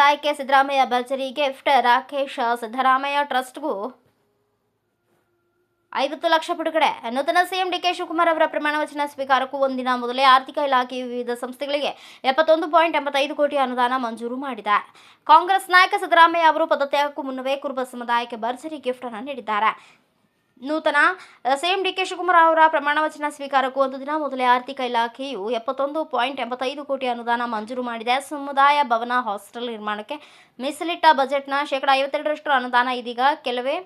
ಸಮುದಾಯಕ್ಕೆ ಸಿದ್ದರಾಮಯ್ಯ ಭರ್ಜರಿ ಗಿಫ್ಟ್. ರಾಕೇಶ್ ಸಿದ್ದರಾಮಯ್ಯ ಟ್ರಸ್ಟ್ಗೂ 50 ಲಕ್ಷ ಬಿಡುಗಡೆ. ನೂತನ ಸಿಎಂ ಡಿಕೆ ಶಿವಕುಮಾರ್ ಅವರ ಪ್ರಮಾಣ ವಚನ ಸ್ವೀಕಾರಕ್ಕೂ ಒಂದಿನ ಮೊದಲೇ ಆರ್ಥಿಕ ಇಲಾಖೆಯು ವಿವಿಧ ಸಂಸ್ಥೆಗಳಿಗೆ 71.85 ಕೋಟಿ ಅನುದಾನ ಮಂಜೂರು ಮಾಡಿದೆ. ಕಾಂಗ್ರೆಸ್ ನಾಯಕ ಸಿದ್ದರಾಮಯ್ಯ ಅವರು ಪದತ್ಯಾಗಕ್ಕೂ ಮುನ್ನವೇ ಕುರುಬ ಸಮುದಾಯಕ್ಕೆ ಭರ್ಜರಿ ಗಿಫ್ಟ್ ಅನ್ನು ನೀಡಿದ್ದಾರೆ. ನೂತನ ಸಿಎಂ ಡಿಕೆ ಶಿವಕುಮಾರ್ ಅವರ ಪ್ರಮಾಣ ವಚನ ಸ್ವೀಕಾರಕ್ಕೂ ಒಂದು ದಿನ ಮೊದಲೇ ಆರ್ಥಿಕ ಇಲಾಖೆಯು 71.85 ಕೋಟಿ ಅನುದಾನ ಮಂಜೂರು ಮಾಡಿದೆ. ಸಮುದಾಯ ಭವನ ಹಾಸ್ಟೆಲ್ ನಿರ್ಮಾಣಕ್ಕೆ ಮೀಸಲಿಟ್ಟ ಬಜೆಟ್ನ ಶೇಕಡಾ 52% ಅನುದಾನ ಇದೀಗ ಕೆಲವೇ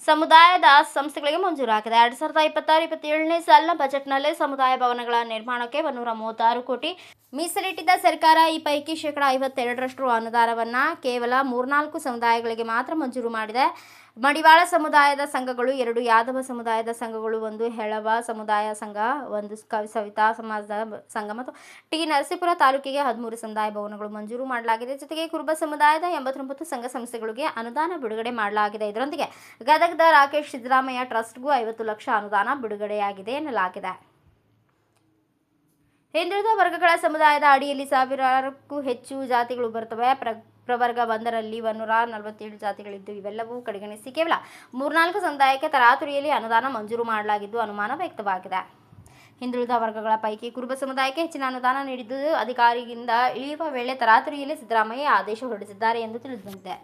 ಸಮುದಾಯದ ಸಂಸ್ಥೆಗಳಿಗೆ ಮಂಜೂರಾಗಿದೆ. 2026-27ನೇ ಸಾಲಿನ ಬಜೆಟ್ನಲ್ಲಿ ಸಮುದಾಯ ಭವನಗಳ ನಿರ್ಮಾಣಕ್ಕೆ 136 ಕೋಟಿ ಮೀಸಲಿಟ್ಟಿದ್ದ ಸರ್ಕಾರ ಈ ಪೈಕಿ ಶೇಕಡಾ 52% ಅನುದಾನವನ್ನು ಕೇವಲ 3-4 ಸಮುದಾಯಗಳಿಗೆ ಮಾತ್ರ ಮಂಜೂರು ಮಾಡಿದೆ. ಮಡಿವಾಳ ಸಮುದಾಯದ ಸಂಘಗಳು 2, ಯಾದವ ಸಮುದಾಯದ ಸಂಘಗಳು 1, ಹೆಳವ ಸಮುದಾಯ ಸಂಘ 1, ಸವಿತಾ ಸಮಾಜದ ಸಂಘ ಮತ್ತು ಟಿ. ನರಸೀಪುರ ತಾಲೂಕಿಗೆ 13 ಸಮುದಾಯ ಭವನಗಳು ಮಂಜೂರು ಮಾಡಲಾಗಿದೆ. ಜೊತೆಗೆ ಕುರುಬ ಸಮುದಾಯದ 89 ಸಂಘ ಸಂಸ್ಥೆಗಳಿಗೆ ಅನುದಾನ ಬಿಡುಗಡೆ ಮಾಡಲಾಗಿದೆ. ಇದರೊಂದಿಗೆ ಗದಗದ ರಾಕೇಶ್ ಸಿದ್ದರಾಮಯ್ಯ ಟ್ರಸ್ಟ್ಗೂ 50 ಲಕ್ಷ ಅನುದಾನ ಬಿಡುಗಡೆಯಾಗಿದೆ ಎನ್ನಲಾಗಿದೆ. ಹಿಂದುಳಿದ ವರ್ಗಗಳ ಸಮುದಾಯದ ಅಡಿಯಲ್ಲಿ 1000ಕ್ಕೂ ಹೆಚ್ಚು ಜಾತಿಗಳು ಬರುತ್ತವೆ. ಪ್ರವರ್ಗ 1ರಲ್ಲಿ 147 ಜಾತಿಗಳಿದ್ದು ಇವೆಲ್ಲವೂ ಕಡೆಗಣಿಸಿ ಕೇವಲ 3-4 ಸಮುದಾಯಕ್ಕೆ ತರಾತುರಿಯಲ್ಲಿ ಅನುದಾನ ಮಂಜೂರು ಮಾಡಲಾಗಿದ್ದು ಅನುಮಾನ ವ್ಯಕ್ತವಾಗಿದೆ. ಹಿಂದುಳಿದ ವರ್ಗಗಳ ಪೈಕಿ ಕುರುಬ ಸಮುದಾಯಕ್ಕೆ ಹೆಚ್ಚಿನ ಅನುದಾನ ನೀಡಿದ್ದು ಅಧಿಕಾರಿಯಿಂದ ಇಳಿಯುವ ವೇಳೆ ತರಾತುರಿಯಲ್ಲಿ ಸಿದ್ದರಾಮಯ್ಯ ಆದೇಶ ಹೊರಡಿಸಿದ್ದಾರೆ ಎಂದು ತಿಳಿದುಬಂದಿದೆ.